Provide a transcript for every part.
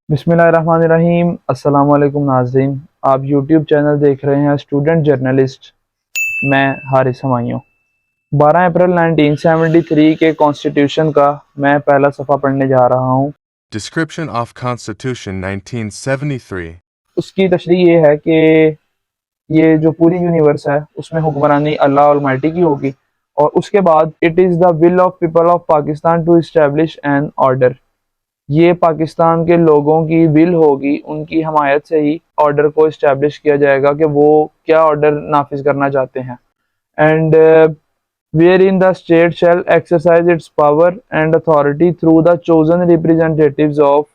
बिस्मिल्लाहिर्रहमानिर्रहीम। अस्सलाम वालेकुम नाज़रीन, आप यूट्यूब चैनल देख रहे हैं स्टूडेंट जर्नलिस्ट। मैं हारिस हमायूं। 12 अप्रैल 1973 के कॉन्स्टिट्यूशन का मैं पहला सफ़ा पढ़ने जा रहा हूँ। Description of Constitution 1973. उसकी तशरीह ये है कि ये जो पूरी यूनिवर्स है उसमें हुक्मरानी अल्लाह ऑलमाइटी की होगी, और उसके बाद it is the will of people of Pakistan to establish an order. ये पाकिस्तान के लोगों की विल होगी, उनकी हमायत से ही ऑर्डर को इस्टेब्लिश किया जाएगा कि वो क्या ऑर्डर नाफिज करना चाहते हैं। And wherein the state shall exercise its power and authority through the chosen representatives of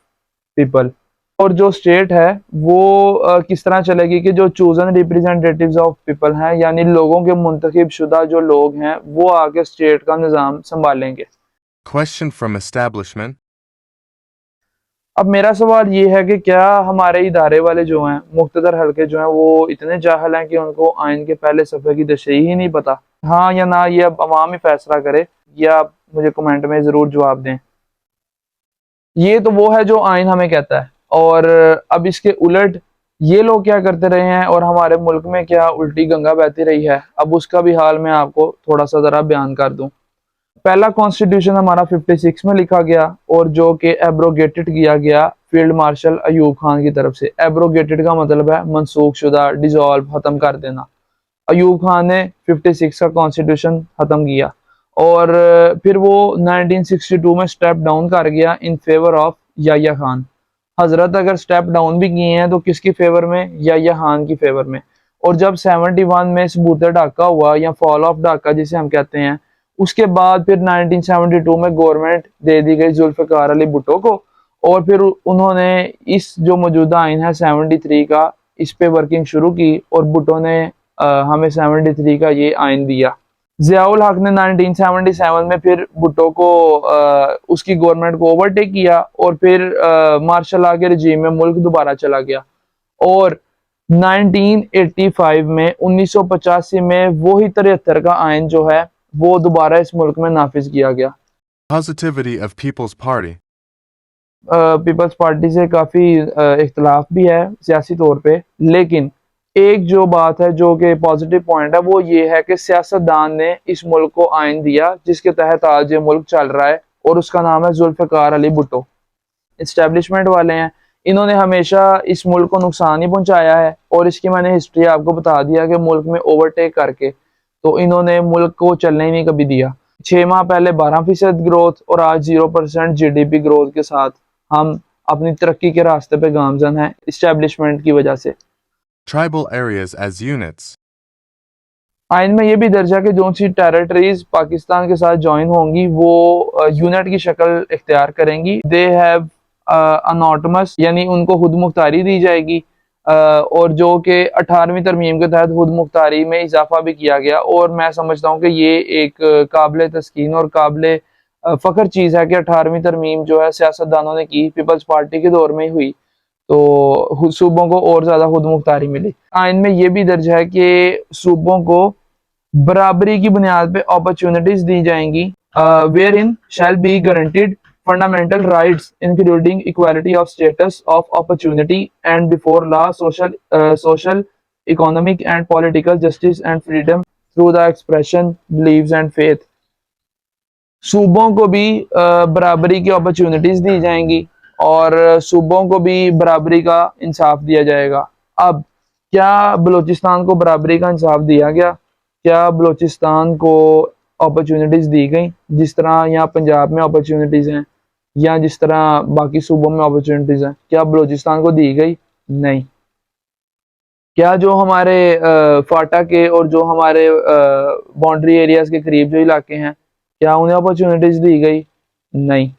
people. और जो स्टेट है वो किस तरह चलेगी कि जो चोजन रिप्रेजेंटेटिव्स ऑफ पीपल हैं, यानी लोगों के मुंतखब शुदा जो लोग हैं, वो आके स्टेट का निज़ाम संभालेंगे। Question from establishment. अब मेरा सवाल ये है कि क्या हमारे इदारे वाले जो हैं, मुख्तदर हल्के जो हैं, वो इतने जाहिल हैं कि उनको आइन के पहले सफ़े की तशरीह ही नहीं पता? हाँ या ना, ये अब अवाम ही फैसला करे, या आप मुझे कमेंट में ज़रूर जवाब दें। ये तो वो है जो आइन हमें कहता है, और अब इसके उलट ये लोग क्या करते रहे हैं और हमारे मुल्क में क्या उल्टी गंगा बहती रही है, अब उसका भी हाल मैं आपको थोड़ा सा ज़रा बयान कर दूँ। पहला कॉन्स्टिट्यूशन हमारा 56 में लिखा गया, और जो कि एब्रोगेटेड किया गया फील्ड मार्शल अयूब खान की तरफ से। एब्रोगेटेड का मतलब है मनसूख शुदा, डिसॉल्व, खत्म कर देना। अयूब खान ने 56 का कॉन्स्टिट्यूशन खत्म किया, और फिर वो 1962 में स्टेप डाउन कर गया इन फेवर ऑफ याया खान। हजरत अगर स्टेप डाउन भी किए हैं तो किसकी फेवर में? याया खान की फेवर में। और जब 71 में सबूत ढाका हुआ, या फॉल ऑफ ढाका जिसे हम कहते हैं, उसके बाद फिर 1972 में गवर्नमेंट दे दी गई जुल्फिकार अली भुट्टो को, और फिर उन्होंने इस जो मौजूदा आइन है 73 का, इस पे वर्किंग शुरू की, और भुट्टो ने हमें 73 का ये आइन दिया। ज़ियाउल हक ने 1977 में फिर भुट्टो को उसकी गवर्नमेंट को ओवरटेक किया, और फिर मार्शल लॉ के रजीम में मुल्क दोबारा चला गया। और 1985 में 1985 में वही 73 का आइन जो है वो दोबारा इस मुल्क में नाफिज किया गया। Positivity of People's Party. People's Party से काफ़ी इख्तलाफ भी है सियासी तौर पे, लेकिन एक जो बात है जो कि पॉजिटिव पॉइंट है वो ये है कि सियासतदान ने इस मुल्क को आइन दिया जिसके तहत आज ये मुल्क चल रहा है, और उसका नाम है जुल्फ़िकार अली भुट्टो। इस्टेब्लिशमेंट वाले हैं, इन्होंने हमेशा इस मुल्क को नुकसान ही पहुंचाया है, और इसकी मैंने हिस्ट्री आपको बता दिया कि मुल्क में ओवरटेक करके तो इन्होंने मुल्क को चलने ही नहीं कभी दिया। 6 माह पहले 12% ग्रोथ, और आज 0% GDP ग्रोथ के साथ हम अपनी तरक्की के रास्ते पे गामजन हैं इस्टेब्लिशमेंट की वजह से। Tribal areas as units. आइन में ये भी दर्ज है कि जो सी टेरिटरीज पाकिस्तान के साथ ज्वाइन होंगी वो यूनिट की शक्ल इख्तियार करेंगी। दे हैव अनॉटमस, यानी उनको खुद मुख्तारी दी जाएगी, और जो कि 18वीं तरमीम के तहत खुद मुख्तारी में इजाफा भी किया गया। और मैं समझता हूँ कि ये एक काबिल तस्कीन और काबिल फ़ख्र चीज़ है कि 18वीं तरमीम जो है सियासतदानों ने की, पीपल्स पार्टी के दौर में ही हुई, तो सूबों को और ज़्यादा खुद मुख्तारी मिली। आइन में ये भी दर्ज है कि सूबों को बराबरी की बुनियाद पे अपॉर्चुनिटीज दी जाएंगी, wherein shall be guaranteed fundamental rights including equality of status of opportunity and before law, social economic and political justice and freedom through the expression beliefs and faith. सूबों को भी बराबरी की अपॉर्चुनिटीज दी जाएंगी, और सूबों को भी बराबरी का इंसाफ दिया जाएगा। अब क्या बलूचिस्तान को बराबरी का इंसाफ दिया गया? क्या बलूचिस्तान को अपॉर्चुनिटीज दी गई जिस तरह यहाँ पंजाब में अपॉर्चुनिटीज हैं, या जिस तरह बाकी सूबों में अपॉर्चुनिटीज हैं? क्या बलूचिस्तान को दी गई? नहीं। क्या जो हमारे फाटा के और जो हमारे बाउंड्री एरियाज के करीब जो इलाके हैं, क्या उन्हें अपॉर्चुनिटीज दी गई? नहीं।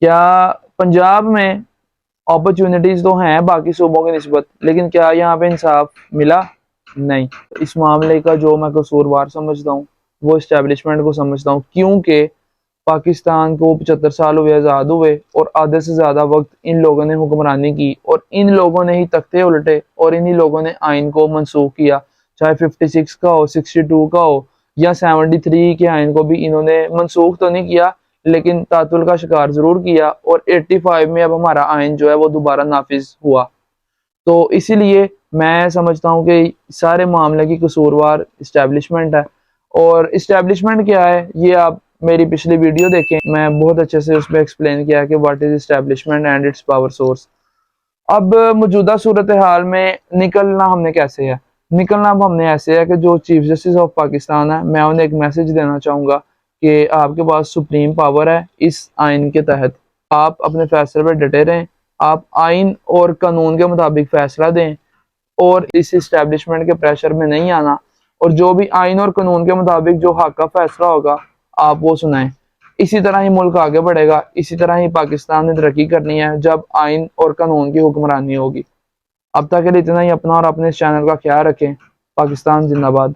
क्या पंजाब में अपॉर्चुनिटीज तो हैं बाकी सूबों की निस्बत, लेकिन क्या यहाँ पे इंसाफ मिला? नहीं। इस मामले का जो मैं कसूरवार समझता हूँ वो इस्टेब्लिशमेंट को समझता हूँ, क्योंकि पाकिस्तान को 75 साल हुए आज़ाद हुए, और आधे से ज़्यादा वक्त इन लोगों ने हुक्मरानी की, और इन लोगों ने ही तख्ते उलटे, और इन्हीं लोगों ने आइन को मनसूख किया। चाहे 56 का हो, 62 का हो, या 73 के आइन को भी इन्होंने मनसूख तो नहीं किया, लेकिन तातुल का शिकार ज़रूर किया और 85 में अब हमारा आइन जो है वो दोबारा नाफिज हुआ। तो इसीलिए मैं समझता हूँ कि सारे मामले की कसूरवार इस्टेब्लिशमेंट है। और इस्टेब्लिशमेंट क्या है, ये आप मेरी पिछली वीडियो देखें, मैं बहुत अच्छे से उसमें एक्सप्लेन किया है कि what is establishment and it's power source. अब मौजूदा सूरत हाल में निकलना हमने कैसे है, निकलना अब हमने ऐसे है कि जो चीफ जस्टिस ऑफ पाकिस्तान है, मैं उन्हें एक मैसेज देना चाहूँगा कि आपके पास सुप्रीम पावर है। इस आइन के तहत आप अपने फैसले पर डटे रहें, आप आइन और कानून के मुताबिक फैसला दें और इस इस्टेब्लिशमेंट के प्रेशर में नहीं आना, और जो भी आइन और कानून के मुताबिक जो हक का फैसला होगा आप वो सुनाएं। इसी तरह ही मुल्क आगे बढ़ेगा, इसी तरह ही पाकिस्तान ने तरक्की करनी है जब आइन और कानून की हुक्मरानी होगी। अब तक के लिए इतना ही। अपना और अपने इस चैनल का ख्याल रखें। पाकिस्तान जिंदाबाद।